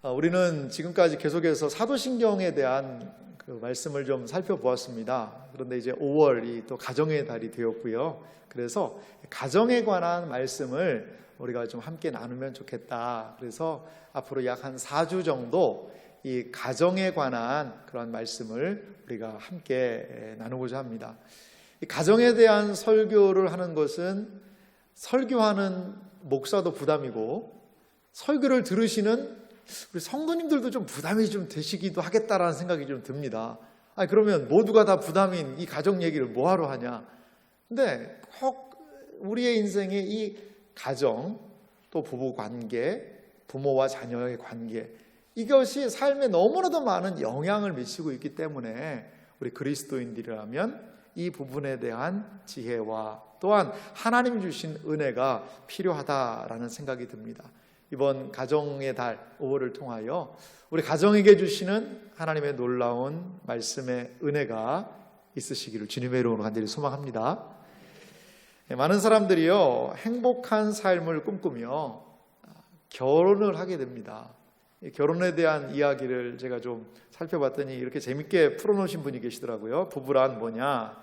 우리는 지금까지 계속해서 사도신경에 대한 그 말씀을 좀 살펴보았습니다. 그런데 이제 5월이 또 가정의 달이 되었고요. 그래서 가정에 관한 말씀을 우리가 좀 함께 나누면 좋겠다. 그래서 앞으로 약 한 4주 정도 이 가정에 관한 그런 말씀을 우리가 함께 나누고자 합니다. 이 가정에 대한 설교를 하는 것은 설교하는 목사도 부담이고 설교를 들으시는 우리 성도님들도 좀 부담이 좀 되시기도 하겠다라는 생각이 좀 듭니다. 그러면 모두가 다 부담인 이 가정 얘기를 뭐하러 하냐. 근데 꼭 우리의 인생에 이 가정, 또 부부 관계, 부모와 자녀의 관계, 이것이 삶에 너무나도 많은 영향을 미치고 있기 때문에 우리 그리스도인들이라면 이 부분에 대한 지혜와 또한 하나님이 주신 은혜가 필요하다라는 생각이 듭니다. 이번 가정의 달 5월을 통하여 우리 가정에게 주시는 하나님의 놀라운 말씀의 은혜가 있으시기를 주님의 이름으로 간절히 소망합니다. 많은 사람들이요, 행복한 삶을 꿈꾸며 결혼을 하게 됩니다. 결혼에 대한 이야기를 제가 좀 살펴봤더니 이렇게 재밌게 풀어놓으신 분이 계시더라고요. 부부란 뭐냐?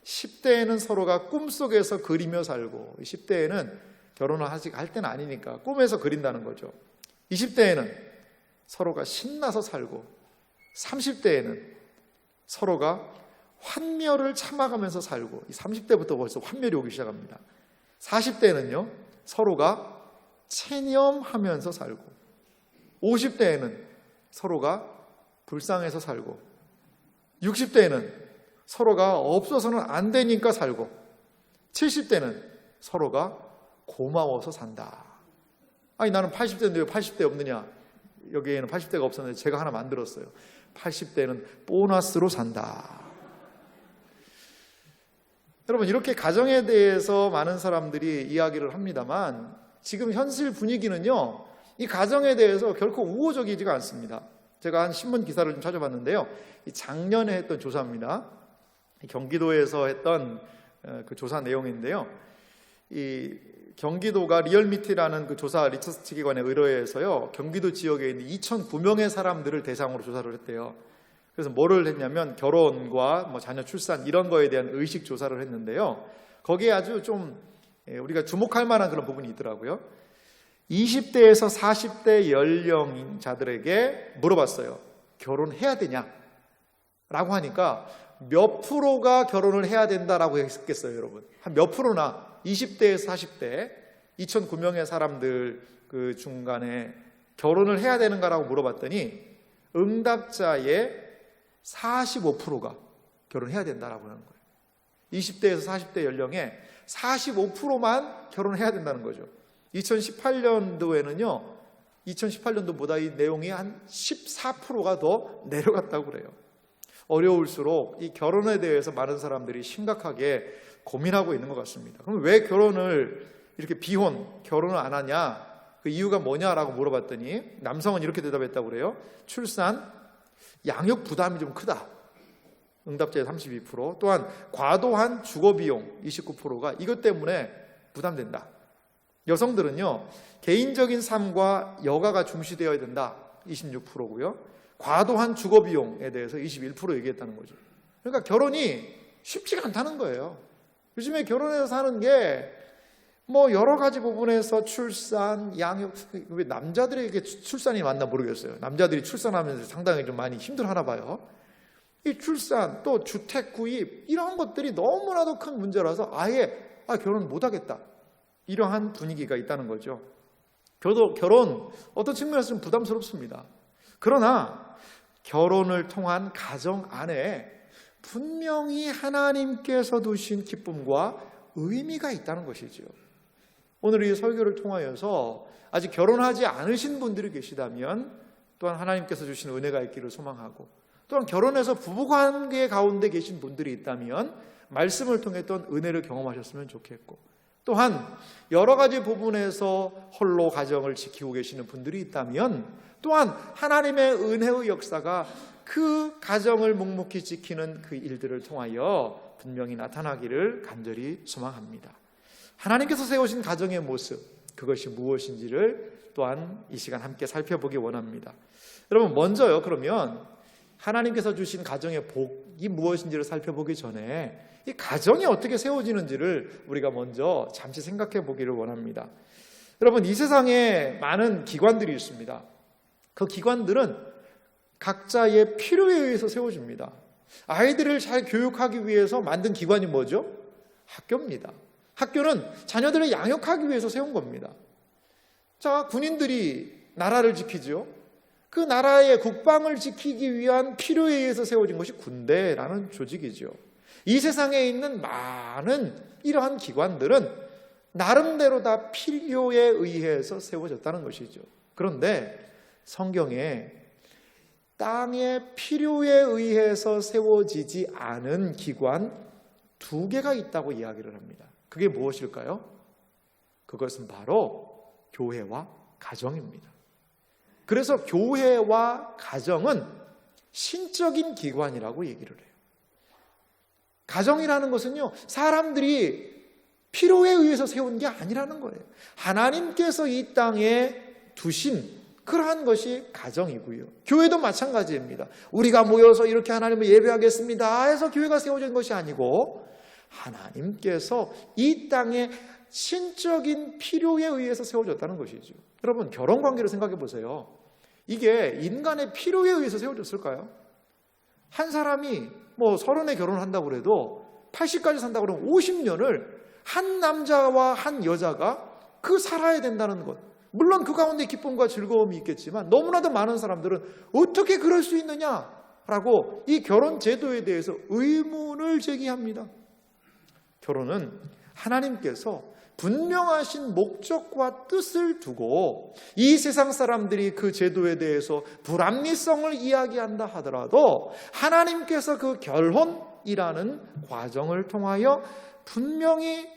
10대에는 서로가 꿈속에서 그리며 살고, 10대에는 결혼을 할 때는 아니니까 꿈에서 그린다는 거죠. 20대에는 서로가 신나서 살고, 30대에는 서로가 환멸을 참아가면서 살고, 30대부터 벌써 환멸이 오기 시작합니다. 40대에는요, 서로가 체념하면서 살고, 50대에는 서로가 불쌍해서 살고, 60대에는 서로가 없어서는 안 되니까 살고, 70대는 서로가 고마워서 산다. 나는 80대인데 왜 80대 없느냐? 여기에는 80대가 없었는데 제가 하나 만들었어요. 80대는 보너스로 산다. 여러분, 이렇게 가정에 대해서 많은 사람들이 이야기를 합니다만 지금 현실 분위기는요, 이 가정에 대해서 결코 우호적이지가 않습니다. 제가 한 신문 기사를 좀 찾아봤는데요, 작년에 했던 조사입니다. 경기도에서 했던 그 조사 내용인데요, 이 경기도가 리얼미티라는 그 조사 리서치 기관에 의뢰해서요, 경기도 지역에 있는 2,009명의 사람들을 대상으로 조사를 했대요. 그래서 뭐를 했냐면 결혼과 자녀 출산 이런 거에 대한 의식 조사를 했는데요, 거기에 아주 좀 우리가 주목할 만한 그런 부분이 있더라고요. 20대에서 40대 연령자들에게 물어봤어요. 결혼해야 되냐? 라고 하니까 몇 프로가 결혼을 해야 된다라고 했겠어요, 여러분? 한 몇 프로나? 20대에서 40대 2,009명의 사람들 그 중간에 결혼을 해야 되는가라고 물어봤더니 응답자의 45%가 결혼해야 된다라고 하는 거예요. 20대에서 40대 연령에 45%만 결혼을 해야 된다는 거죠. 2018년도에는요, 2018년도보다 이 내용이 한 14%가 더 내려갔다고 그래요. 어려울수록 이 결혼에 대해서 많은 사람들이 심각하게 고민하고 있는 것 같습니다. 그럼 왜 결혼을 이렇게 결혼을 안 하냐? 그 이유가 뭐냐라고 물어봤더니 남성은 이렇게 대답했다고 그래요. 출산, 양육 부담이 좀 크다. 응답자의 32%. 또한 과도한 주거비용 29%가 이것 때문에 부담된다. 여성들은요, 개인적인 삶과 여가가 중시되어야 된다. 26%고요. 과도한 주거비용에 대해서 21% 얘기했다는 거죠. 그러니까 결혼이 쉽지가 않다는 거예요. 요즘에 결혼해서 사는 게 여러 가지 부분에서 출산, 양육, 왜 남자들에게 출산이 맞나 모르겠어요. 남자들이 출산하면서 상당히 좀 많이 힘들어하나 봐요. 이 출산, 또 주택 구입 이런 것들이 너무나도 큰 문제라서 아예 결혼 못하겠다. 이러한 분위기가 있다는 거죠. 결혼 어떤 측면에서 좀 부담스럽습니다. 그러나 결혼을 통한 가정 안에 분명히 하나님께서 두신 기쁨과 의미가 있다는 것이죠. 오늘 이 설교를 통하여서 아직 결혼하지 않으신 분들이 계시다면 또한 하나님께서 주신 은혜가 있기를 소망하고, 또한 결혼해서 부부관계 가운데 계신 분들이 있다면 말씀을 통했던 은혜를 경험하셨으면 좋겠고, 또한 여러 가지 부분에서 홀로 가정을 지키고 계시는 분들이 있다면 또한 하나님의 은혜의 역사가 그 가정을 묵묵히 지키는 그 일들을 통하여 분명히 나타나기를 간절히 소망합니다. 하나님께서 세우신 가정의 모습, 그것이 무엇인지를 또한 이 시간 함께 살펴보기 원합니다. 여러분, 먼저요, 그러면 하나님께서 주신 가정의 복이 무엇인지를 살펴보기 전에 이 가정이 어떻게 세워지는지를 우리가 먼저 잠시 생각해 보기를 원합니다. 여러분, 이 세상에 많은 기관들이 있습니다. 그 기관들은 각자의 필요에 의해서 세워집니다. 아이들을 잘 교육하기 위해서 만든 기관이 뭐죠? 학교입니다. 학교는 자녀들을 양육하기 위해서 세운 겁니다. 자, 군인들이 나라를 지키죠. 그 나라의 국방을 지키기 위한 필요에 의해서 세워진 것이 군대라는 조직이죠. 이 세상에 있는 많은 이러한 기관들은 나름대로 다 필요에 의해서 세워졌다는 것이죠. 그런데 성경에 땅의 필요에 의해서 세워지지 않은 기관 2개가 있다고 이야기를 합니다. 그게 무엇일까요? 그것은 바로 교회와 가정입니다. 그래서 교회와 가정은 신적인 기관이라고 얘기를 해요. 가정이라는 것은요, 사람들이 필요에 의해서 세운 게 아니라는 거예요. 하나님께서 이 땅에 두신 그러한 것이 가정이고요. 교회도 마찬가지입니다. 우리가 모여서 이렇게 하나님을 예배하겠습니다 해서 교회가 세워진 것이 아니고 하나님께서 이 땅에 신적인 필요에 의해서 세워졌다는 것이죠. 여러분, 결혼관계를 생각해 보세요. 이게 인간의 필요에 의해서 세워졌을까요? 한 사람이 30에 결혼을 한다고 해도 80까지 산다고 그러면 50년을 한 남자와 한 여자가 살아야 된다는 것. 물론 그 가운데 기쁨과 즐거움이 있겠지만 너무나도 많은 사람들은 어떻게 그럴 수 있느냐라고 이 결혼 제도에 대해서 의문을 제기합니다. 결혼은 하나님께서 분명하신 목적과 뜻을 두고 이 세상 사람들이 그 제도에 대해서 불합리성을 이야기한다 하더라도 하나님께서 그 결혼이라는 과정을 통하여 분명히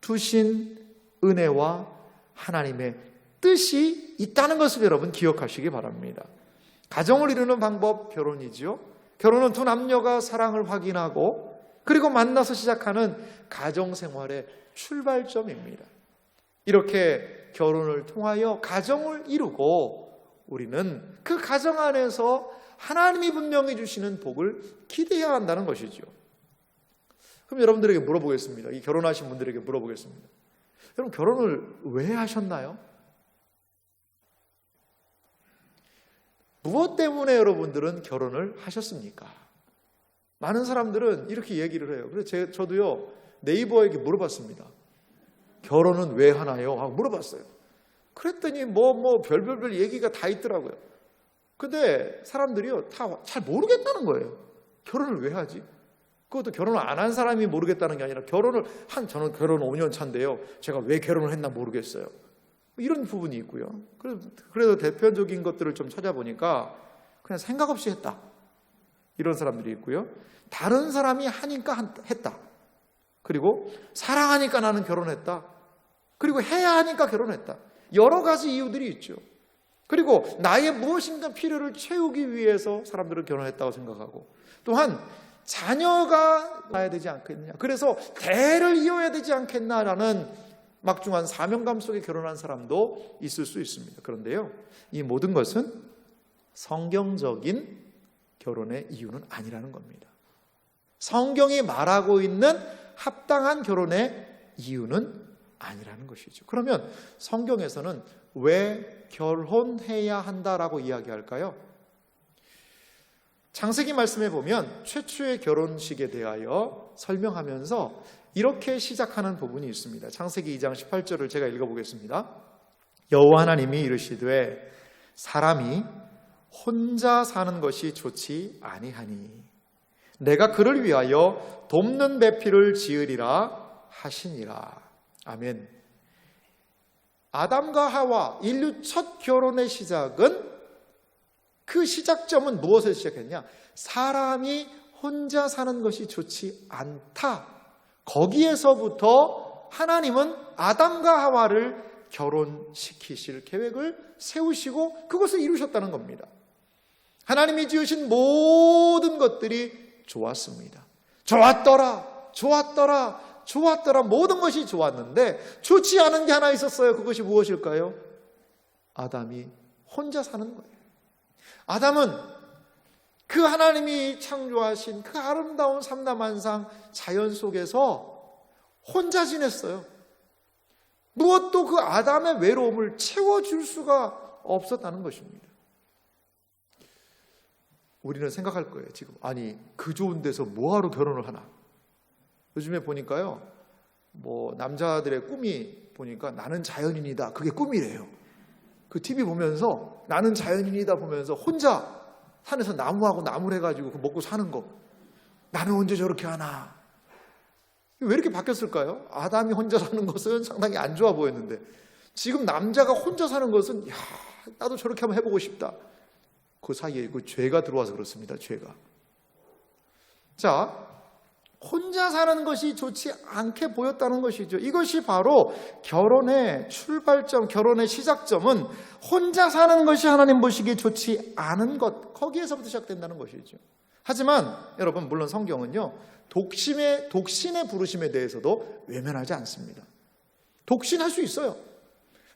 두신 은혜와 하나님의 뜻이 있다는 것을 여러분 기억하시기 바랍니다. 가정을 이루는 방법 결혼이지요. 결혼은 두 남녀가 사랑을 확인하고 그리고 만나서 시작하는 가정생활의 출발점입니다. 이렇게 결혼을 통하여 가정을 이루고 우리는 그 가정 안에서 하나님이 분명히 주시는 복을 기대해야 한다는 것이죠. 그럼 여러분들에게 물어보겠습니다. 이 결혼하신 분들에게 물어보겠습니다. 여러분, 결혼을 왜 하셨나요? 무엇 때문에 여러분들은 결혼을 하셨습니까? 많은 사람들은 이렇게 얘기를 해요. 그래서 저도요, 네이버에게 물어봤습니다. 결혼은 왜 하나요? 하고 물어봤어요. 그랬더니 별별별 얘기가 다 있더라고요. 근데 사람들이요, 다 잘 모르겠다는 거예요. 결혼을 왜 하지? 그것도 결혼을 안 한 사람이 모르겠다는 게 아니라 저는 결혼 5년 차인데요. 제가 왜 결혼을 했나 모르겠어요. 이런 부분이 있고요. 그래서 대표적인 것들을 좀 찾아보니까 그냥 생각 없이 했다. 이런 사람들이 있고요. 다른 사람이 하니까 했다. 그리고 사랑하니까 나는 결혼했다. 그리고 해야 하니까 결혼했다. 여러 가지 이유들이 있죠. 그리고 나의 무엇인가 필요를 채우기 위해서 사람들은 결혼했다고 생각하고 또한 자녀가 나야 되지 않겠냐. 그래서 대를 이어야 되지 않겠나라는 막중한 사명감 속에 결혼한 사람도 있을 수 있습니다. 그런데요, 이 모든 것은 성경적인 결혼의 이유는 아니라는 겁니다. 성경이 말하고 있는 합당한 결혼의 이유는 아니라는 것이죠. 그러면 성경에서는 왜 결혼해야 한다라고 이야기할까요? 창세기 말씀에 보면 최초의 결혼식에 대하여 설명하면서 이렇게 시작하는 부분이 있습니다. 창세기 2장 18절을 제가 읽어보겠습니다. 여호와 하나님이 이르시되 사람이 혼자 사는 것이 좋지 아니하니 내가 그를 위하여 돕는 배필을 지으리라 하시니라. 아멘. 아담과 하와 인류 첫 결혼의 시작은 그 시작점은 무엇에서 시작했냐? 사람이 혼자 사는 것이 좋지 않다. 거기에서부터 하나님은 아담과 하와를 결혼시키실 계획을 세우시고 그것을 이루셨다는 겁니다. 하나님이 지으신 모든 것들이 좋았습니다. 좋았더라, 좋았더라, 좋았더라. 모든 것이 좋았는데 좋지 않은 게 하나 있었어요. 그것이 무엇일까요? 아담이 혼자 사는 거예요. 아담은 그 하나님이 창조하신 그 아름다운 삼라만상 자연 속에서 혼자 지냈어요. 무엇도 그 아담의 외로움을 채워줄 수가 없었다는 것입니다. 우리는 생각할 거예요. 지금 아니 그 좋은 데서 뭐하러 결혼을 하나. 요즘에 보니까요, 남자들의 꿈이 보니까 나는 자연인이다. 그게 꿈이래요. 그 TV 보면서 나는 자연인이다 보면서 혼자 산에서 나무하고 나무를 해가지고 먹고 사는 거. 나는 언제 저렇게 하나. 왜 이렇게 바뀌었을까요? 아담이 혼자 사는 것은 상당히 안 좋아 보였는데 지금 남자가 혼자 사는 것은 나도 저렇게 한번 해보고 싶다. 그 사이에 그 죄가 들어와서 그렇습니다. 죄가. 자, 혼자 사는 것이 좋지 않게 보였다는 것이죠. 이것이 바로 결혼의 출발점, 결혼의 시작점은 혼자 사는 것이 하나님 보시기에 좋지 않은 것, 거기에서부터 시작된다는 것이죠. 하지만 여러분, 물론 성경은요, 독신의 부르심에 대해서도 외면하지 않습니다. 독신할 수 있어요.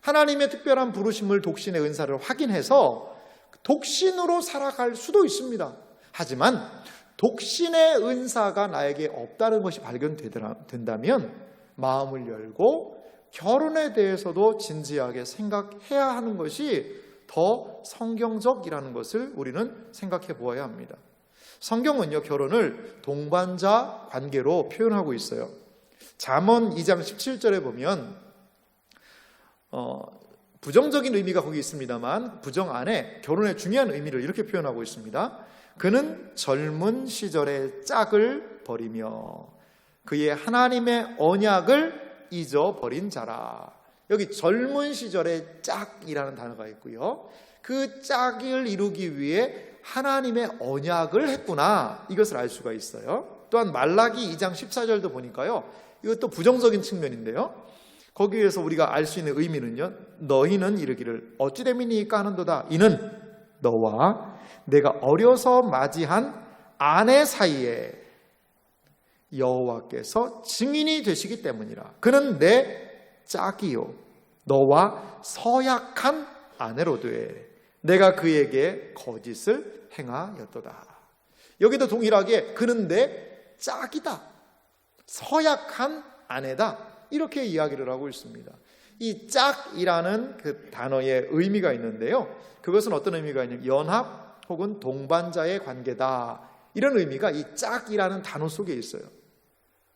하나님의 특별한 부르심을, 독신의 은사를 확인해서 독신으로 살아갈 수도 있습니다. 하지만 독신의 은사가 나에게 없다는 것이 발견된다면 마음을 열고 결혼에 대해서도 진지하게 생각해야 하는 것이 더 성경적이라는 것을 우리는 생각해 보아야 합니다. 성경은요, 결혼을 동반자 관계로 표현하고 있어요. 잠언 2장 17절에 보면 부정적인 의미가 거기 있습니다만 부정 안에 결혼의 중요한 의미를 이렇게 표현하고 있습니다. 그는 젊은 시절의 짝을 버리며 그의 하나님의 언약을 잊어버린 자라. 여기 젊은 시절의 짝이라는 단어가 있고요. 그 짝을 이루기 위해 하나님의 언약을 했구나. 이것을 알 수가 있어요. 또한 말라기 2장 14절도 보니까요. 이것도 부정적인 측면인데요. 거기에서 우리가 알 수 있는 의미는요. 너희는 이르기를 어찌 됨이니까 하는도다. 이는 너와 내가 어려서 맞이한 아내 사이에 여호와께서 증인이 되시기 때문이라. 그는 내 짝이요 너와 서약한 아내로 돼 내가 그에게 거짓을 행하였도다. 여기도 동일하게 그는 내 짝이다, 서약한 아내다, 이렇게 이야기를 하고 있습니다. 이 짝이라는 그 단어의 의미가 있는데요, 그것은 어떤 의미가 있냐면 연합 혹은 동반자의 관계다, 이런 의미가 이 짝이라는 단어 속에 있어요.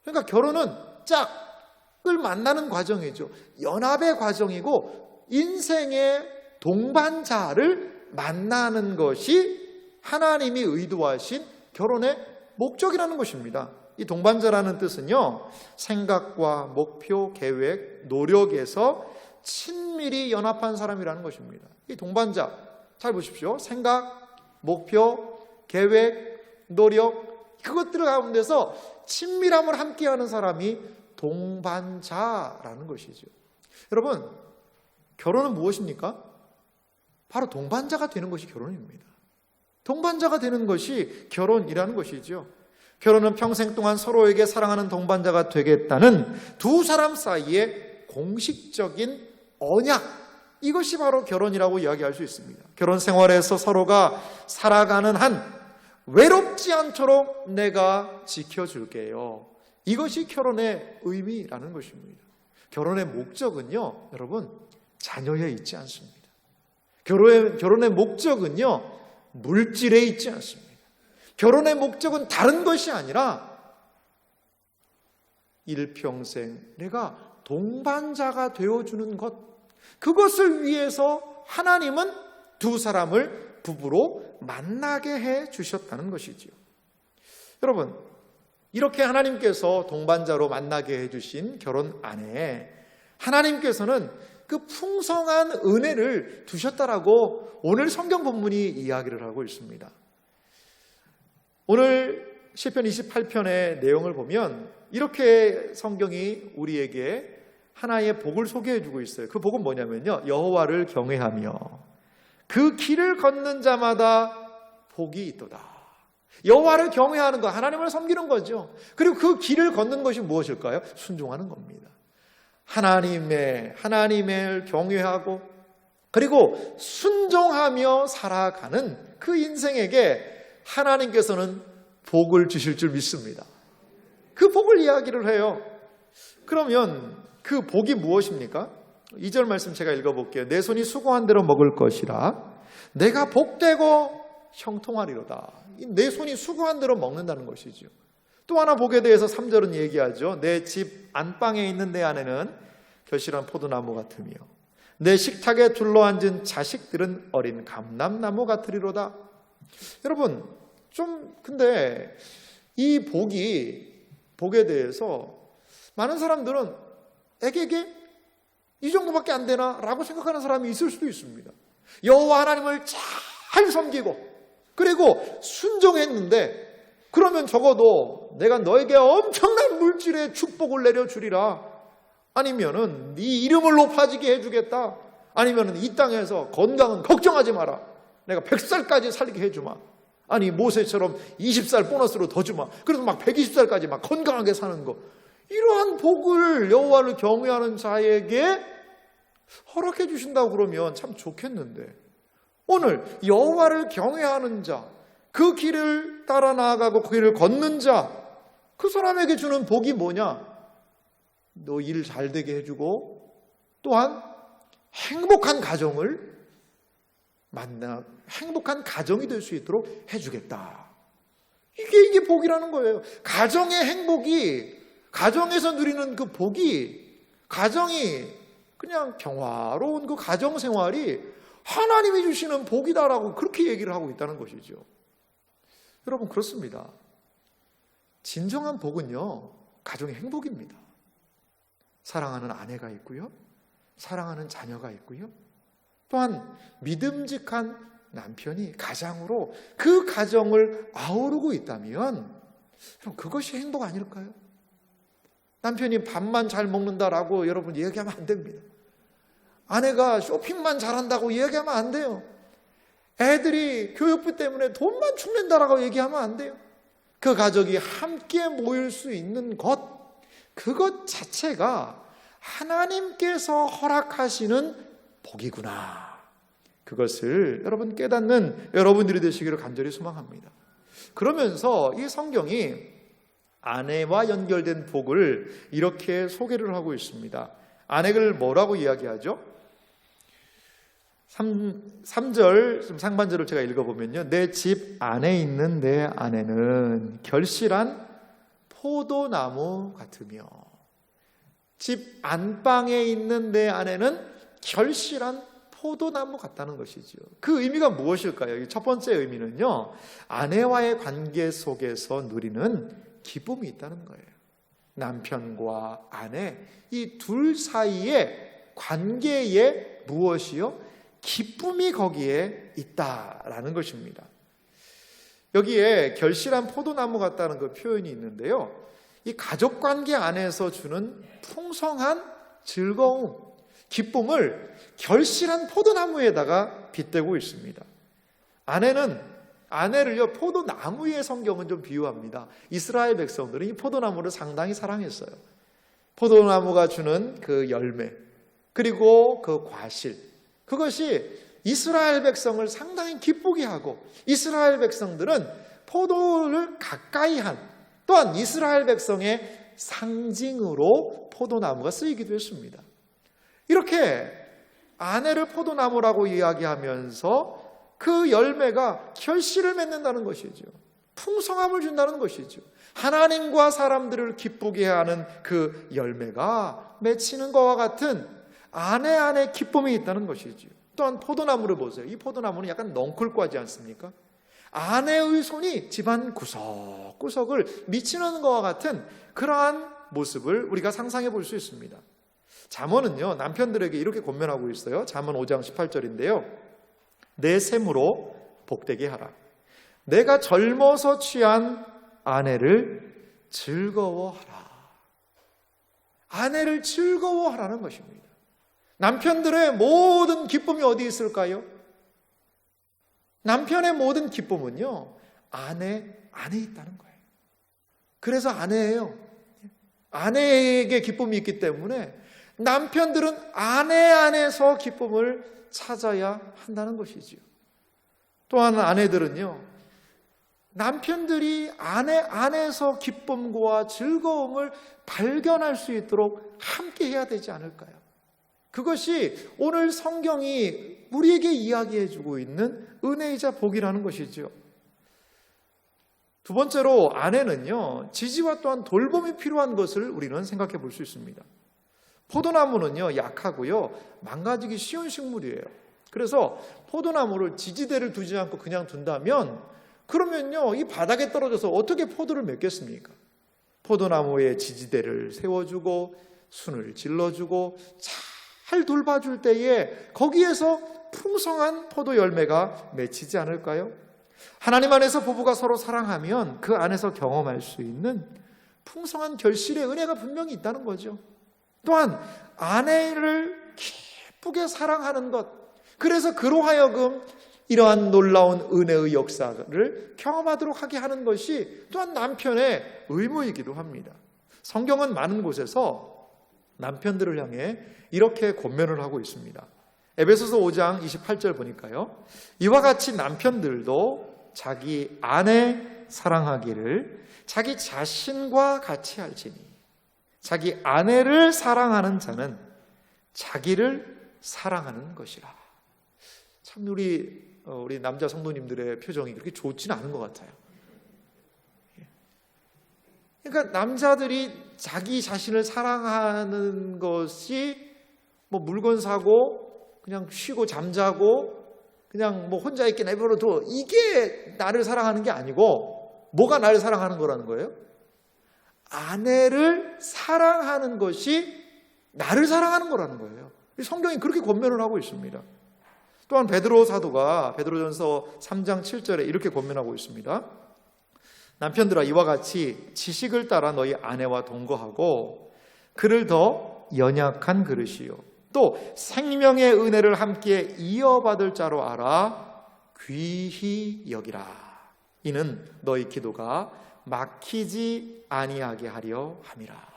그러니까 결혼은 짝을 만나는 과정이죠. 연합의 과정이고 인생의 동반자를 만나는 것이 하나님이 의도하신 결혼의 목적이라는 것입니다. 이 동반자라는 뜻은요, 생각과 목표, 계획, 노력에서 친밀히 연합한 사람이라는 것입니다. 이 동반자, 잘 보십시오. 생각, 목표, 계획, 노력, 그것들 가운데서 친밀함을 함께하는 사람이 동반자라는 것이죠. 여러분, 결혼은 무엇입니까? 바로 동반자가 되는 것이 결혼입니다. 동반자가 되는 것이 결혼이라는 것이죠. 결혼은 평생 동안 서로에게 사랑하는 동반자가 되겠다는 두 사람 사이의 공식적인 언약, 이것이 바로 결혼이라고 이야기할 수 있습니다. 결혼 생활에서 서로가 살아가는 한 외롭지 않도록 내가 지켜줄게요. 이것이 결혼의 의미라는 것입니다. 결혼의 목적은요, 여러분, 자녀에 있지 않습니다. 결혼의 목적은요, 물질에 있지 않습니다. 결혼의 목적은 다른 것이 아니라 일평생 내가 동반자가 되어주는 것, 그것을 위해서 하나님은 두 사람을 부부로 만나게 해 주셨다는 것이지요. 여러분, 이렇게 하나님께서 동반자로 만나게 해 주신 결혼 안에 하나님께서는 그 풍성한 은혜를 두셨다라고 오늘 성경 본문이 이야기를 하고 있습니다. 오늘 시편 28편의 내용을 보면 이렇게 성경이 우리에게 하나의 복을 소개해 주고 있어요. 그 복은 뭐냐면요, 여호와를 경외하며 그 길을 걷는 자마다 복이 있도다. 여호와를 경외하는 것, 하나님을 섬기는 거죠. 그리고 그 길을 걷는 것이 무엇일까요? 순종하는 겁니다. 하나님을 경외하고 그리고 순종하며 살아가는 그 인생에게 하나님께서는 복을 주실 줄 믿습니다. 그 복을 이야기를 해요. 그러면 그 복이 무엇입니까? 2절 말씀 제가 읽어볼게요. 내 손이 수고한 대로 먹을 것이라 내가 복되고 형통하리로다. 내 손이 수고한 대로 먹는다는 것이죠. 또 하나 복에 대해서 3절은 얘기하죠. 내 집 안방에 있는 내 안에는 결실한 포도나무 같으며 내 식탁에 둘러앉은 자식들은 어린 감람나무 같으리로다. 여러분 근데 이 복에 대해서 많은 사람들은 에게게 이 정도밖에 안 되나? 라고 생각하는 사람이 있을 수도 있습니다. 여호와 하나님을 잘 섬기고 그리고 순종했는데 그러면 적어도 내가 너에게 엄청난 물질의 축복을 내려주리라. 아니면은 네 이름을 높아지게 해주겠다. 아니면은 이 땅에서 건강은 걱정하지 마라. 내가 100살까지 살게 해주마. 아니 모세처럼 20살 보너스로 더 주마. 그래서 막 120살까지 막 건강하게 사는 거. 이러한 복을 여호와를 경외하는 자에게 허락해 주신다고 그러면 참 좋겠는데 오늘 여호와를 경외하는 자, 그 길을 따라 나아가고 그 길을 걷는 자, 그 사람에게 주는 복이 뭐냐? 너 일 잘 되게 해주고 또한 행복한 가정을 행복한 가정이 될 수 있도록 해주겠다. 이게 복이라는 거예요. 가정의 행복이, 가정에서 누리는 그 복이, 가정이 그냥 평화로운 그 가정 생활이 하나님이 주시는 복이다라고 그렇게 얘기를 하고 있다는 것이죠. 여러분 그렇습니다. 진정한 복은요, 가정의 행복입니다. 사랑하는 아내가 있고요, 사랑하는 자녀가 있고요, 또한 믿음직한 남편이 가장으로 그 가정을 아우르고 있다면 그럼 그것이 행복 아닐까요? 남편이 밥만 잘 먹는다라고 여러분 이야기하면 안 됩니다. 아내가 쇼핑만 잘한다고 이야기하면 안 돼요. 애들이 교육비 때문에 돈만 축낸다라고 얘기하면 안 돼요. 그 가족이 함께 모일 수 있는 그것 자체가 하나님께서 허락하시는 복이구나. 그것을 여러분 깨닫는 여러분들이 되시기를 간절히 소망합니다. 그러면서 이 성경이 아내와 연결된 복을 이렇게 소개를 하고 있습니다. 아내를 뭐라고 이야기하죠? 3절 상반절을 제가 읽어보면요, 내 집 안에 있는 내 아내는 결실한 포도나무 같으며, 집 안방에 있는 내 아내는 결실한 포도나무 같다는 것이죠. 그 의미가 무엇일까요? 첫 번째 의미는요, 아내와의 관계 속에서 누리는 기쁨이 있다는 거예요. 남편과 아내 이 둘 사이의 관계에 무엇이요? 기쁨이 거기에 있다라는 것입니다. 여기에 결실한 포도나무 같다는 그 표현이 있는데요, 이 가족관계 안에서 주는 풍성한 즐거움, 기쁨을 결실한 포도나무에다가 빗대고 있습니다. 아내를요, 포도나무의 성경은 좀 비유합니다. 이스라엘 백성들은 이 포도나무를 상당히 사랑했어요. 포도나무가 주는 그 열매, 그리고 그 과실, 그것이 이스라엘 백성을 상당히 기쁘게 하고, 이스라엘 백성들은 포도를 가까이 한, 또한 이스라엘 백성의 상징으로 포도나무가 쓰이기도 했습니다. 이렇게 아내를 포도나무라고 이야기하면서 그 열매가 결실을 맺는다는 것이죠. 풍성함을 준다는 것이죠. 하나님과 사람들을 기쁘게 하는 그 열매가 맺히는 것과 같은 아내 안에 기쁨이 있다는 것이죠. 또한 포도나무를 보세요. 이 포도나무는 약간 넝쿨과지 않습니까? 아내의 손이 집안 구석구석을 미치는 것과 같은 그러한 모습을 우리가 상상해 볼 수 있습니다. 잠언은요, 남편들에게 이렇게 권면하고 있어요. 잠언 5장 18절인데요. 내 셈으로 복되게 하라. 내가 젊어서 취한 아내를 즐거워하라. 아내를 즐거워하라는 것입니다. 남편들의 모든 기쁨이 어디 있을까요? 남편의 모든 기쁨은요, 아내 안에 있다는 거예요. 그래서 아내예요. 아내에게 기쁨이 있기 때문에 남편들은 아내 안에서 기쁨을 찾아야 한다는 것이지요. 또한 아내들은요, 남편들이 아내 안에서 기쁨과 즐거움을 발견할 수 있도록 함께 해야 되지 않을까요? 그것이 오늘 성경이 우리에게 이야기해주고 있는 은혜이자 복이라는 것이죠. 두 번째로 아내는요, 지지와 또한 돌봄이 필요한 것을 우리는 생각해 볼 수 있습니다. 포도나무는요, 약하고요, 망가지기 쉬운 식물이에요. 그래서 포도나무를 지지대를 두지 않고 그냥 둔다면 그러면요, 이 바닥에 떨어져서 어떻게 포도를 맺겠습니까? 포도나무에 지지대를 세워주고 순을 질러주고 잘 돌봐줄 때에 거기에서 풍성한 포도 열매가 맺히지 않을까요? 하나님 안에서 부부가 서로 사랑하면 그 안에서 경험할 수 있는 풍성한 결실의 은혜가 분명히 있다는 거죠. 또한 아내를 기쁘게 사랑하는 것, 그래서 그로 하여금 이러한 놀라운 은혜의 역사를 경험하도록 하게 하는 것이 또한 남편의 의무이기도 합니다. 성경은 많은 곳에서 남편들을 향해 이렇게 권면을 하고 있습니다. 에베소서 5장 28절 보니까요, 이와 같이 남편들도 자기 아내 사랑하기를 자기 자신과 같이 할지니 자기 아내를 사랑하는 자는 자기를 사랑하는 것이라. 참 우리 남자 성도님들의 표정이 그렇게 좋지는 않은 것 같아요. 그러니까 남자들이 자기 자신을 사랑하는 것이 뭐 물건 사고 그냥 쉬고 잠자고 그냥 뭐 혼자 있게 내버려둬, 이게 나를 사랑하는 게 아니고 뭐가 나를 사랑하는 거라는 거예요? 아내를 사랑하는 것이 나를 사랑하는 거라는 거예요. 성경이 그렇게 권면을 하고 있습니다. 또한 베드로 사도가 베드로전서 3장 7절에 이렇게 권면하고 있습니다. 남편들아, 이와 같이 지식을 따라 너희 아내와 동거하고 그를 더 연약한 그릇이요 또 생명의 은혜를 함께 이어받을 자로 알아 귀히 여기라. 이는 너희 기도가 막히지 아니하게 하려 함이라.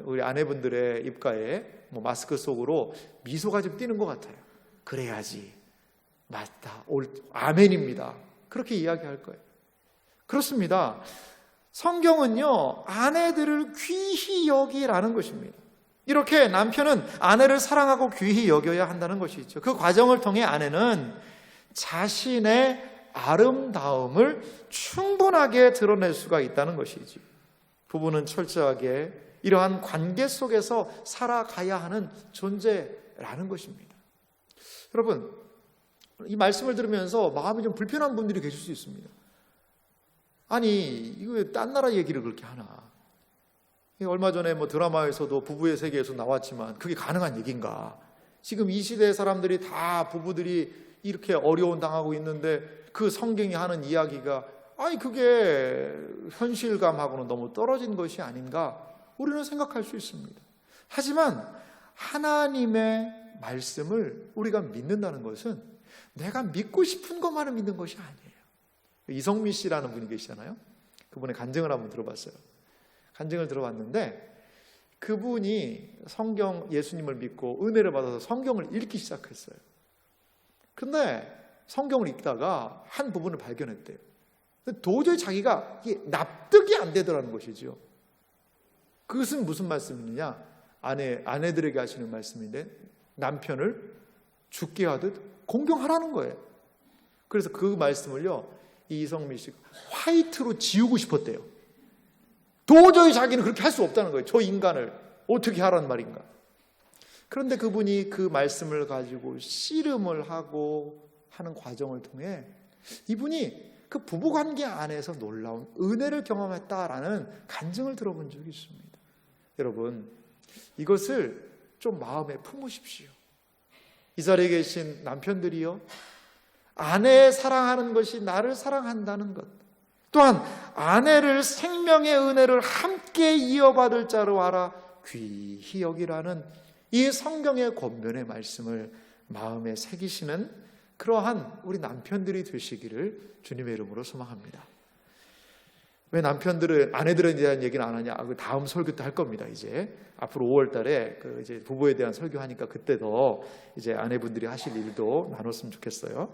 우리 아내분들의 입가에 마스크 속으로 미소가 좀 띄는 것 같아요. 그래야지, 맞다, 아멘입니다, 그렇게 이야기할 거예요. 그렇습니다. 성경은요, 아내들을 귀히 여기라는 것입니다. 이렇게 남편은 아내를 사랑하고 귀히 여겨야 한다는 것이죠. 그 과정을 통해 아내는 자신의 아름다움을 충분하게 드러낼 수가 있다는 것이지. 부부는 철저하게 이러한 관계 속에서 살아가야 하는 존재라는 것입니다. 여러분, 이 말씀을 들으면서 마음이 좀 불편한 분들이 계실 수 있습니다. 아니, 이거 왜 딴 나라 얘기를 그렇게 하나? 얼마 전에 드라마에서도 부부의 세계에서 나왔지만 그게 가능한 얘기인가? 지금 이 시대의 사람들이 다 부부들이 이렇게 어려움 당하고 있는데 그 성경이 하는 이야기가 아니 그게 현실감하고는 너무 떨어진 것이 아닌가? 우리는 생각할 수 있습니다. 하지만 하나님의 말씀을 우리가 믿는다는 것은 내가 믿고 싶은 것만을 믿는 것이 아니에요. 이성미 씨라는 분이 계시잖아요. 그분의 간증을 한번 들어봤어요. 간증을 들어봤는데 그분이 예수님을 믿고 은혜를 받아서 성경을 읽기 시작했어요. 근데 성경을 읽다가 한 부분을 발견했대요. 도저히 자기가 이게 납득이 안 되더라는 것이죠. 그것은 무슨 말씀이냐? 아내들에게 하시는 말씀인데 남편을 죽게 하듯 공경하라는 거예요. 그래서 그 말씀을요, 이성미 씨가 화이트로 지우고 싶었대요. 도저히 자기는 그렇게 할 수 없다는 거예요. 저 인간을 어떻게 하라는 말인가. 그런데 그분이 그 말씀을 가지고 씨름을 하고 하는 과정을 통해 이분이 그 부부관계 안에서 놀라운 은혜를 경험했다라는 간증을 들어본 적이 있습니다. 여러분, 이것을 좀 마음에 품으십시오. 이 자리에 계신 남편들이요, 아내 사랑하는 것이 나를 사랑한다는 것, 또한 아내를 생명의 은혜를 함께 이어받을 자로 알아 귀히 여기라는 이 성경의 권면의 말씀을 마음에 새기시는 그러한 우리 남편들이 되시기를 주님의 이름으로 소망합니다. 왜 아내들에 대한 얘기는 안 하냐? 다음 설교 때 할 겁니다. 이제 앞으로 5월 달에 이제 부부에 대한 설교하니까 그때도 이제 아내분들이 하실 일도 나눴으면 좋겠어요.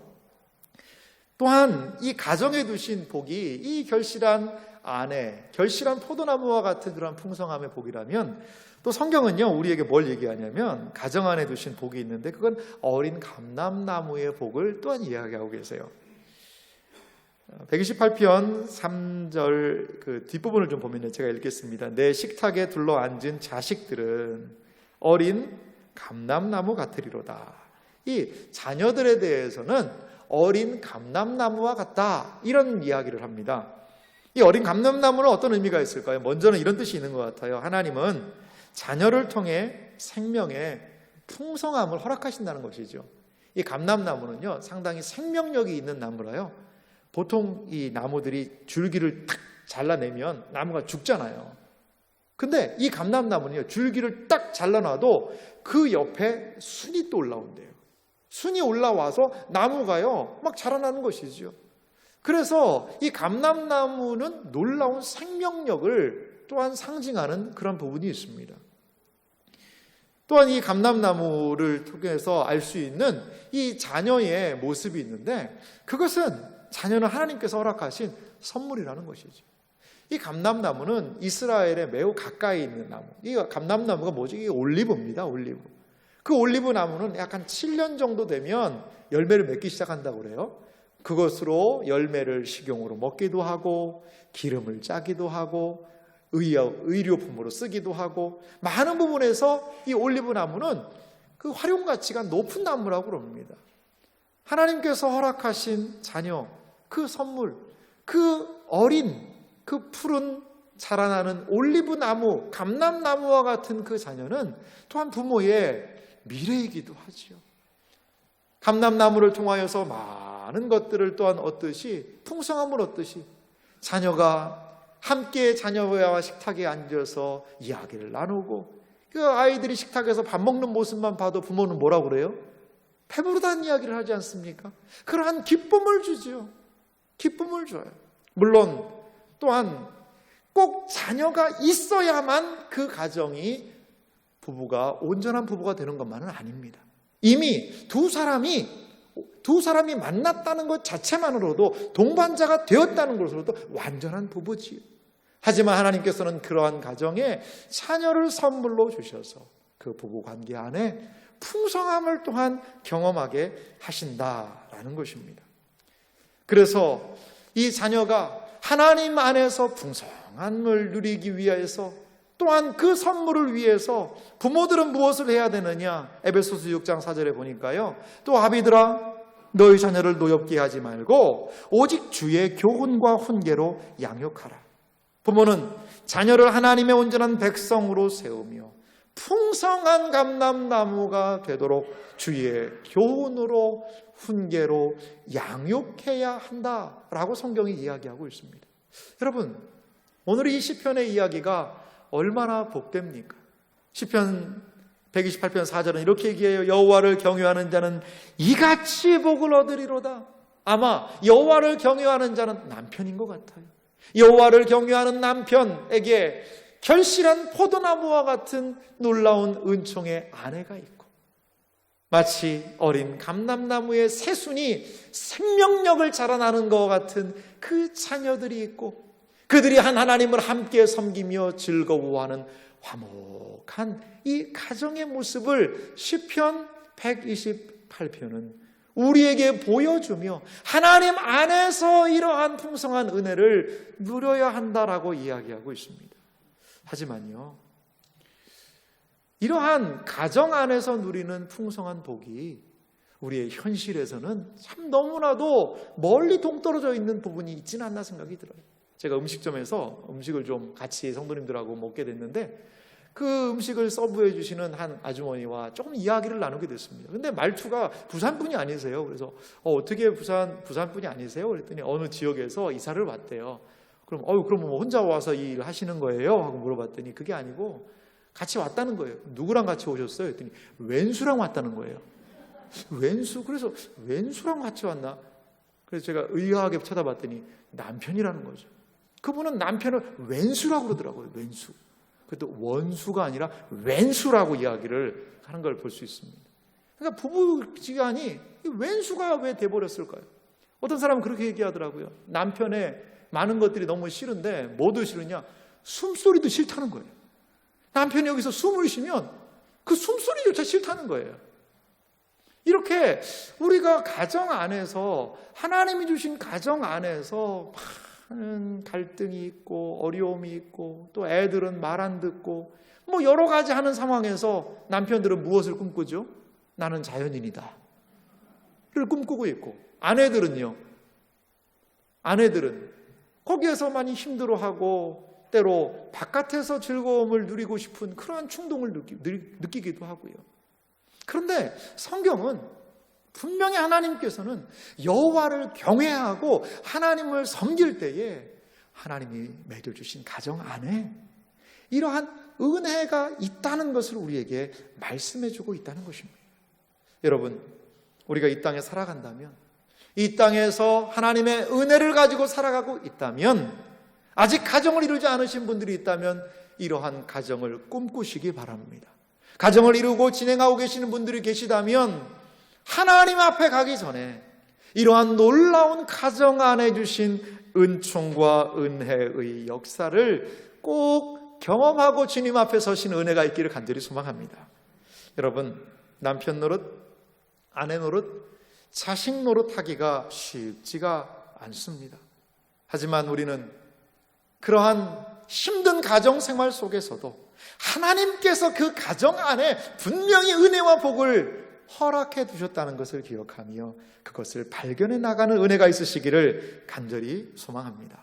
또한 이 가정에 두신 복이 이 결실한 아내, 결실한 포도나무와 같은 그런 풍성함의 복이라면, 또 성경은요 우리에게 뭘 얘기하냐면 가정 안에 두신 복이 있는데 그건 어린 감람나무의 복을 또한 이야기하고 계세요. 128편 3절 그 뒷부분을 좀 보면요, 제가 읽겠습니다. 내 식탁에 둘러앉은 자식들은 어린 감람나무 같으리로다. 이 자녀들에 대해서는 어린 감람나무와 같다, 이런 이야기를 합니다. 이 어린 감람나무는 어떤 의미가 있을까요? 먼저는 이런 뜻이 있는 것 같아요. 하나님은 자녀를 통해 생명의 풍성함을 허락하신다는 것이죠. 이 감람나무는요 상당히 생명력이 있는 나무라요, 보통 이 나무들이 줄기를 탁 잘라내면 나무가 죽잖아요. 근데 이 감람나무는요 줄기를 딱 잘라놔도 그 옆에 순이 또 올라온대요. 순이 올라와서 나무가요 막 자라나는 것이죠. 그래서 이 감람나무는 놀라운 생명력을 또한 상징하는 그런 부분이 있습니다. 또한 이 감람나무를 통해서 알 수 있는 이 자녀의 모습이 있는데, 그것은 자녀는 하나님께서 허락하신 선물이라는 것이죠. 이 감람나무는 이스라엘에 매우 가까이 있는 나무. 이 감람나무가 뭐죠? 이게 올리브입니다. 올리브. 그 올리브 나무는 약간 7년 정도 되면 열매를 맺기 시작한다고 그래요. 그것으로 열매를 식용으로 먹기도 하고 기름을 짜기도 하고 의료품으로 쓰기도 하고, 많은 부분에서 이 올리브 나무는 그 활용 가치가 높은 나무라고 그럽니다. 하나님께서 허락하신 자녀, 그 선물, 그 어린, 그 푸른 자라나는 올리브 나무, 감람나무와 같은 그 자녀는 또한 부모의 미래이기도 하지요. 감람나무를 통하여서 많은 것들을 또한 얻듯이, 풍성함을 얻듯이 자녀가 함께 자녀와 식탁에 앉아서 이야기를 나누고, 그 아이들이 식탁에서 밥 먹는 모습만 봐도 부모는 뭐라고 그래요? 배부르다는 이야기를 하지 않습니까? 그러한 기쁨을 주죠. 기쁨을 줘요. 물론 또한 꼭 자녀가 있어야만 그 가정이 온전한 부부가 되는 것만은 아닙니다. 이미 두 사람이 만났다는 것 자체만으로도, 동반자가 되었다는 것으로도 완전한 부부지요. 하지만 하나님께서는 그러한 가정에 자녀를 선물로 주셔서 그 부부 관계 안에 풍성함을 또한 경험하게 하신다라는 것입니다. 그래서 이 자녀가 하나님 안에서 풍성함을 누리기 위해서, 또한 그 선물을 위해서 부모들은 무엇을 해야 되느냐? 에베소서 6장 4절에 보니까요, 또 아비들아 너희 자녀를 노엽게 하지 말고 오직 주의 교훈과 훈계로 양육하라. 부모는 자녀를 하나님의 온전한 백성으로 세우며 풍성한 감람나무가 되도록 주의 교훈으로 훈계로 양육해야 한다라고 성경이 이야기하고 있습니다. 여러분, 오늘 이 시편의 이야기가 얼마나 복됩니까? 시편 128편 4절은 이렇게 얘기해요. 여호와를 경외하는 자는 이같이 복을 얻으리로다. 아마 여호와를 경외하는 자는 남편인 것 같아요. 여호와를 경외하는 남편에게 결실한 포도나무와 같은 놀라운 은총의 아내가 있고, 마치 어린 감람나무의 새순이 생명력을 자라나는 것 같은 그 자녀들이 있고, 그들이 하나님을 함께 섬기며 즐거워하는 화목한 이 가정의 모습을 시편 128편은 우리에게 보여주며 하나님 안에서 이러한 풍성한 은혜를 누려야 한다라고 이야기하고 있습니다. 하지만요, 이러한 가정 안에서 누리는 풍성한 복이 우리의 현실에서는 참 너무나도 멀리 동떨어져 있는 부분이 있지는 않나 생각이 들어요. 제가 음식점에서 음식을 좀 같이 성도님들하고 먹게 됐는데, 그 음식을 서브해 주시는 한 아주머니와 조금 이야기를 나누게 됐습니다. 근데 말투가 부산 분이 아니세요. 그래서 어떻게 부산 분이 아니세요? 그랬더니 어느 지역에서 이사를 왔대요. 그럼 뭐 혼자 와서 이 일 하시는 거예요? 하고 물어봤더니 그게 아니고 같이 왔다는 거예요. 누구랑 같이 오셨어요? 그랬더니 왼수랑 왔다는 거예요. 왼수? 그래서 왼수랑 같이 왔나? 그래서 제가 의아하게 쳐다봤더니 남편이라는 거죠. 그분은 남편을 왼수라고 그러더라고요. 왼수. 그것도 원수가 아니라 왼수라고 이야기를 하는 걸 볼 수 있습니다. 그러니까 부부지간이 왼수가 왜 돼버렸을까요? 어떤 사람은 그렇게 얘기하더라고요. 남편의 많은 것들이 너무 싫은데 뭐도 싫으냐? 숨소리도 싫다는 거예요. 남편이 여기서 숨을 쉬면 그 숨소리조차 싫다는 거예요. 이렇게 우리가 가정 안에서, 하나님이 주신 가정 안에서 많은 갈등이 있고 어려움이 있고, 또 애들은 말 안 듣고 뭐 여러 가지 하는 상황에서 남편들은 무엇을 꿈꾸죠? 나는 자연인이다 를 꿈꾸고 있고, 아내들은 거기에서 많이 힘들어하고 때로 바깥에서 즐거움을 누리고 싶은 그러한 충동을 느끼기도 하고요. 그런데 성경은 분명히 하나님께서는 여호와를 경외하고 하나님을 섬길 때에 하나님이 맺어주신 가정 안에 이러한 은혜가 있다는 것을 우리에게 말씀해주고 있다는 것입니다. 여러분, 우리가 이 땅에 살아간다면, 이 땅에서 하나님의 은혜를 가지고 살아가고 있다면, 아직 가정을 이루지 않으신 분들이 있다면 이러한 가정을 꿈꾸시기 바랍니다. 가정을 이루고 진행하고 계시는 분들이 계시다면 하나님 앞에 가기 전에 이러한 놀라운 가정 안에 주신 은총과 은혜의 역사를 꼭 경험하고 주님 앞에 서신 은혜가 있기를 간절히 소망합니다. 여러분, 남편 노릇, 아내 노릇, 자식 노릇 하기가 쉽지가 않습니다. 하지만 우리는 그러한 힘든 가정 생활 속에서도 하나님께서 그 가정 안에 분명히 은혜와 복을 허락해 두셨다는 것을 기억하며 그것을 발견해 나가는 은혜가 있으시기를 간절히 소망합니다.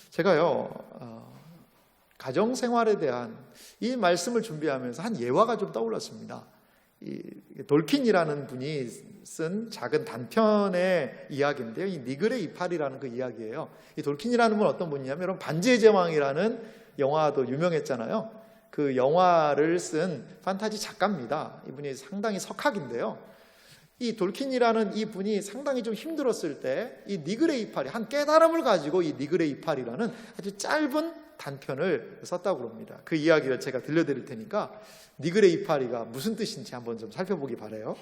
제가요, 가정 생활에 대한 이 말씀을 준비하면서 한 예화가 좀 떠올랐습니다. 이 돌킨이라는 분이 쓴 작은 단편의 이야기인데요. 이 니글의 이파리라는 그 이야기예요. 이 돌킨이라는 분은 어떤 분이냐면, 여러분 반지의 제왕이라는 영화도 유명했잖아요. 그 영화를 쓴 판타지 작가입니다. 이분이 상당히 석학인데요. 이 돌킨이라는 이 분이 상당히 좀 힘들었을 때 이 니글의 이파리, 한 깨달음을 가지고 이 니글의 이파리라는 아주 짧은 단편을 썼다고 합니다. 그 이야기를 제가 들려드릴 테니까 니글의 이파리가 무슨 뜻인지 한번 좀 살펴보기 바라요.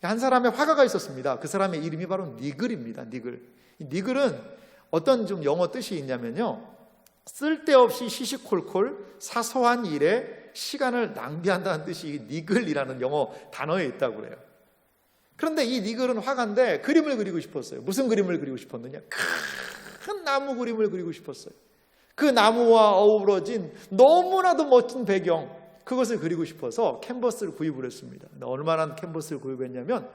한 사람의 화가가 있었습니다. 그 사람의 이름이 바로 니글입니다. 니글. 이 니글은 어떤 좀 영어 뜻이 있냐면요, 쓸데없이 시시콜콜 사소한 일에 시간을 낭비한다는 뜻이 이 니글이라는 영어 단어에 있다고 그래요. 그런데 이 니글은 화가인데 그림을 그리고 싶었어요. 무슨 그림을 그리고 싶었느냐? 큰 나무 그림을 그리고 싶었어요. 그 나무와 어우러진 너무나도 멋진 배경, 그것을 그리고 싶어서 캔버스를 구입을 했습니다. 얼마나 캔버스를 구입했냐면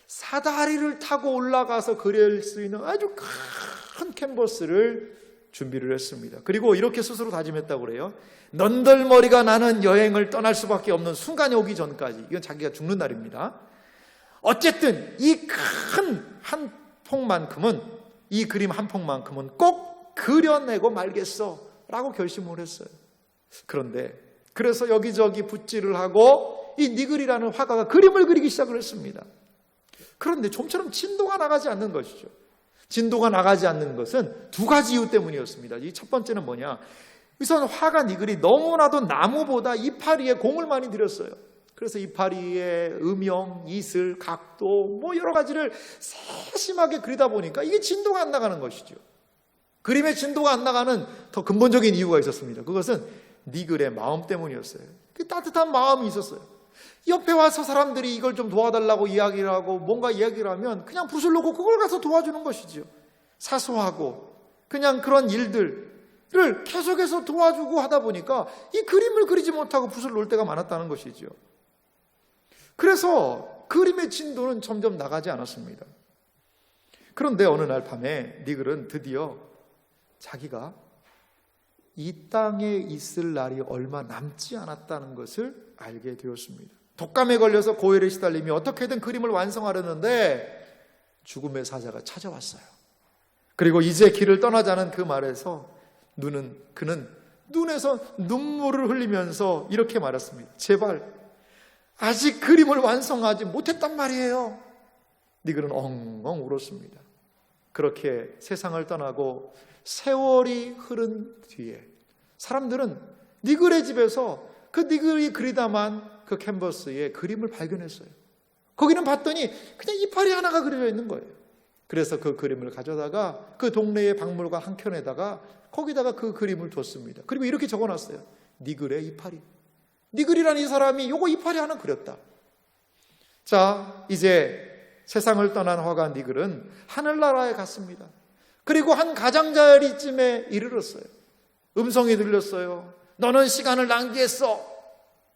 사다리를 타고 올라가서 그릴 수 있는 아주 큰 캔버스를 준비를 했습니다. 그리고 이렇게 스스로 다짐했다고 그래요. 넌덜머리가 나는 여행을 떠날 수밖에 없는 순간이 오기 전까지, 이건 자기가 죽는 날입니다. 어쨌든 이 큰 한 폭만큼은, 이 그림 한 폭만큼은 꼭 그려내고 말겠어 라고 결심을 했어요. 그런데 그래서 여기저기 붓질을 하고 이 니글이라는 화가가 그림을 그리기 시작을 했습니다. 그런데 좀처럼 진도가 나가지 않는 것이죠. 진도가 나가지 않는 것은 두 가지 이유 때문이었습니다. 이 첫 번째는 뭐냐? 우선 화가 니글이 너무나도 나무보다 이파리에 공을 많이 들였어요. 그래서 이파리의 음영, 이슬, 각도 뭐 여러 가지를 세심하게 그리다 보니까 이게 진도가 안 나가는 것이죠. 그림의 진도가 안 나가는 더 근본적인 이유가 있었습니다. 그것은 니글의 마음 때문이었어요. 그 따뜻한 마음이 있었어요. 옆에 와서 사람들이 이걸 좀 도와달라고 이야기를 하고 뭔가 이야기를 하면 그냥 붓을 놓고 그걸 가서 도와주는 것이죠. 사소하고 그냥 그런 일들을 계속해서 도와주고 하다 보니까 이 그림을 그리지 못하고 붓을 놓을 때가 많았다는 것이죠. 그래서 그림의 진도는 점점 나가지 않았습니다. 그런데 어느 날 밤에 니글은 드디어 자기가 이 땅에 있을 날이 얼마 남지 않았다는 것을 알게 되었습니다. 독감에 걸려서 고열에 시달리며 어떻게든 그림을 완성하려는데 죽음의 사자가 찾아왔어요. 그리고 이제 길을 떠나자는 그 말에서 그는 눈에서 눈물을 흘리면서 이렇게 말했습니다. 제발 아직 그림을 완성하지 못했단 말이에요. 니글은 엉엉 울었습니다. 그렇게 세상을 떠나고 세월이 흐른 뒤에 사람들은 니글의 집에서 그 니글이 그리다만 그 캔버스에 그림을 발견했어요. 거기는 봤더니 그냥 이파리 하나가 그려져 있는 거예요. 그래서 그 그림을 가져다가 그 동네의 박물관 한켠에다가 거기다가 그 그림을 뒀습니다. 그리고 이렇게 적어놨어요. 니글의 이파리. 니글이라는 이 사람이 요거 이파리 하나 그렸다. 자, 이제 세상을 떠난 화가 니글은 하늘나라에 갔습니다. 그리고 한 가장자리쯤에 이르렀어요. 음성이 들렸어요. 너는 시간을 낭비했어.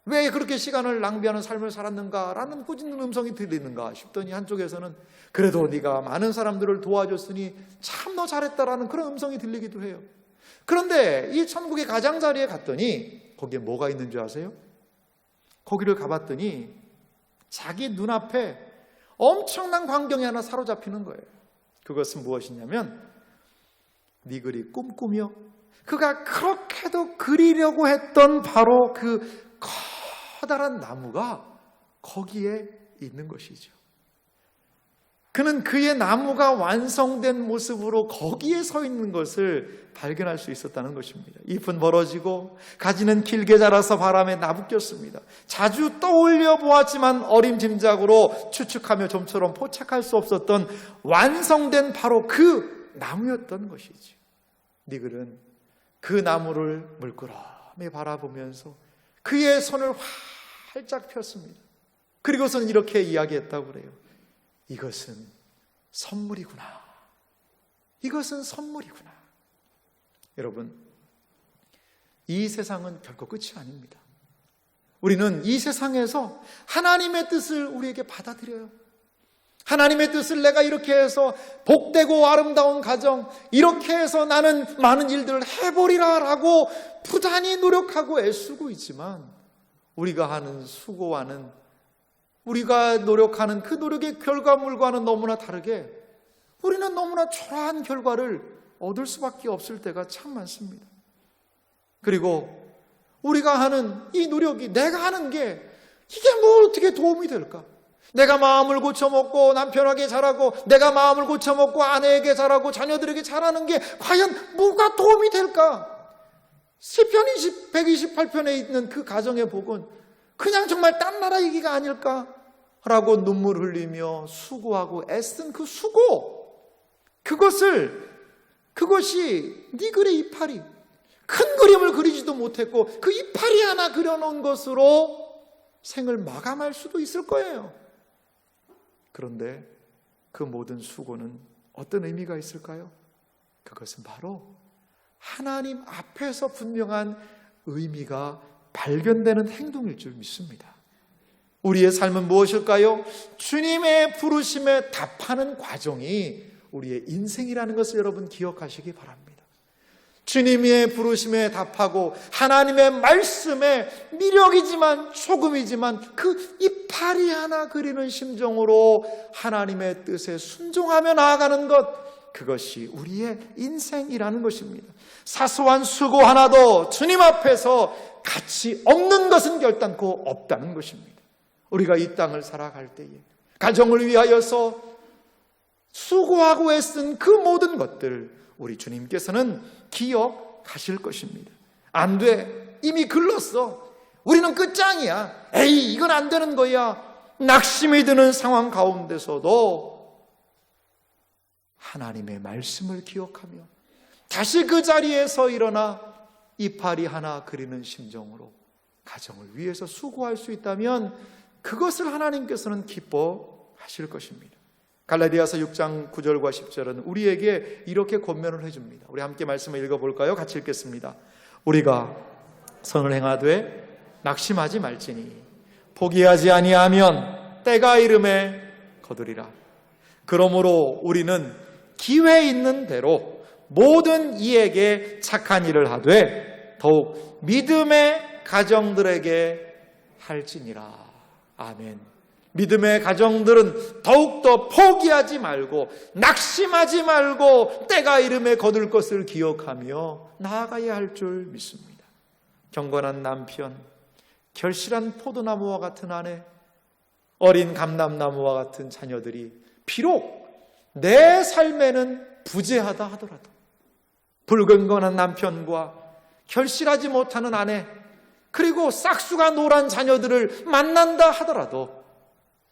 왜 그렇게 시간을 낭비하는 삶을 살았는가? 라는 꾸짖는 음성이 들리는가 싶더니 한쪽에서는 그래도 네가 많은 사람들을 도와줬으니 참 너 잘했다라는 그런 음성이 들리기도 해요. 그런데 이 천국의 가장자리에 갔더니 거기에 뭐가 있는 줄 아세요? 거기를 가봤더니 자기 눈앞에 엄청난 광경이 하나 사로잡히는 거예요. 그것은 무엇이냐면 니글이 꿈꾸며 그가 그렇게도 그리려고 했던 바로 그 커다란 나무가 거기에 있는 것이죠. 그는 그의 나무가 완성된 모습으로 거기에 서 있는 것을 발견할 수 있었다는 것입니다. 잎은 벌어지고 가지는 길게 자라서 바람에 나부꼈습니다. 자주 떠올려 보았지만 어림짐작으로 추측하며 좀처럼 포착할 수 없었던 완성된 바로 그 나무였던 것이죠. 니글은 그 나무를 물끄러미 바라보면서 그의 손을 활짝 폈습니다. 그리고서는 이렇게 이야기했다고 그래요. 이것은 선물이구나. 이것은 선물이구나. 여러분, 이 세상은 결코 끝이 아닙니다. 우리는 이 세상에서 하나님의 뜻을 우리에게 받아들여요. 하나님의 뜻을 내가 이렇게 해서 복되고 아름다운 가정, 이렇게 해서 나는 많은 일들을 해보리라 라고 부단히 노력하고 애쓰고 있지만 우리가 하는 수고와는, 우리가 노력하는 그 노력의 결과물과는 너무나 다르게 우리는 너무나 초라한 결과를 얻을 수밖에 없을 때가 참 많습니다. 그리고 우리가 하는 이 노력이, 내가 하는 게 이게 뭐 어떻게 도움이 될까? 내가 마음을 고쳐먹고 남편에게 잘하고, 내가 마음을 고쳐먹고 아내에게 잘하고 자녀들에게 잘하는 게 과연 뭐가 도움이 될까? 시편 128편에 있는 그 가정의 복은 그냥 정말 딴 나라 얘기가 아닐까라고 눈물 흘리며 수고하고 애쓴 그 수고, 그것이 니글의 이파리, 큰 그림을 그리지도 못했고 그 이파리 하나 그려놓은 것으로 생을 마감할 수도 있을 거예요. 그런데 그 모든 수고는 어떤 의미가 있을까요? 그것은 바로 하나님 앞에서 분명한 의미가 발견되는 행동일 줄 믿습니다. 우리의 삶은 무엇일까요? 주님의 부르심에 답하는 과정이 우리의 인생이라는 것을 여러분 기억하시기 바랍니다. 주님의 부르심에 답하고 하나님의 말씀에 미력이지만 조금이지만 그 이파리 하나 그리는 심정으로 하나님의 뜻에 순종하며 나아가는 것, 그것이 우리의 인생이라는 것입니다. 사소한 수고 하나도 주님 앞에서 가치 없는 것은 결단코 없다는 것입니다. 우리가 이 땅을 살아갈 때에 가정을 위하여서 수고하고 애쓴 그 모든 것들 우리 주님께서는 기억하실 것입니다. 안 돼, 이미 글렀어, 우리는 끝장이야, 에이 이건 안 되는 거야, 낙심이 드는 상황 가운데서도 하나님의 말씀을 기억하며 다시 그 자리에서 일어나 이파리 하나 그리는 심정으로 가정을 위해서 수고할 수 있다면 그것을 하나님께서는 기뻐하실 것입니다. 갈라디아서 6장 9절과 10절은 우리에게 이렇게 권면을 해줍니다. 우리 함께 말씀을 읽어볼까요? 같이 읽겠습니다. 우리가 선을 행하되 낙심하지 말지니 포기하지 아니하면 때가 이름에 거두리라. 그러므로 우리는 기회 있는 대로 모든 이에게 착한 일을 하되 더욱 믿음의 가정들에게 할지니라. 아멘. 믿음의 가정들은 더욱더 포기하지 말고 낙심하지 말고 때가 이름에 거둘 것을 기억하며 나아가야 할 줄 믿습니다. 경건한 남편, 결실한 포도나무와 같은 아내, 어린 감람나무와 같은 자녀들이 비록 내 삶에는 부재하다 하더라도, 불건건한 남편과 결실하지 못하는 아내, 그리고 싹수가 노란 자녀들을 만난다 하더라도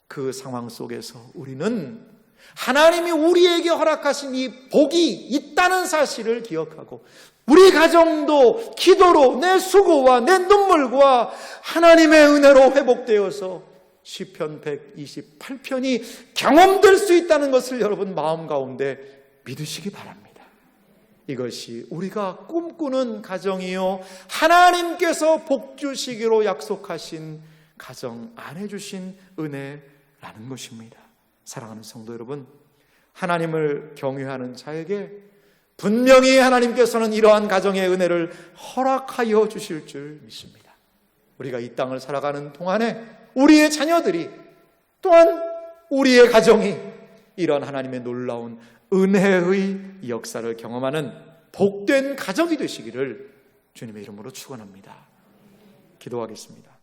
그 상황 속에서 우리는 하나님이 우리에게 허락하신 이 복이 있다는 사실을 기억하고, 우리 가정도 기도로 내 수고와 내 눈물과 하나님의 은혜로 회복되어서 시편 128편이 경험될 수 있다는 것을 여러분 마음 가운데 믿으시기 바랍니다. 이것이 우리가 꿈꾸는 가정이요, 하나님께서 복 주시기로 약속하신 가정 안에 주신 은혜라는 것입니다. 사랑하는 성도 여러분, 하나님을 경외하는 자에게 분명히 하나님께서는 이러한 가정의 은혜를 허락하여 주실 줄 믿습니다. 우리가 이 땅을 살아가는 동안에 우리의 자녀들이, 또한 우리의 가정이 이러한 하나님의 놀라운 은혜의 역사를 경험하는 복된 가정이 되시기를 주님의 이름으로 축원합니다. 기도하겠습니다.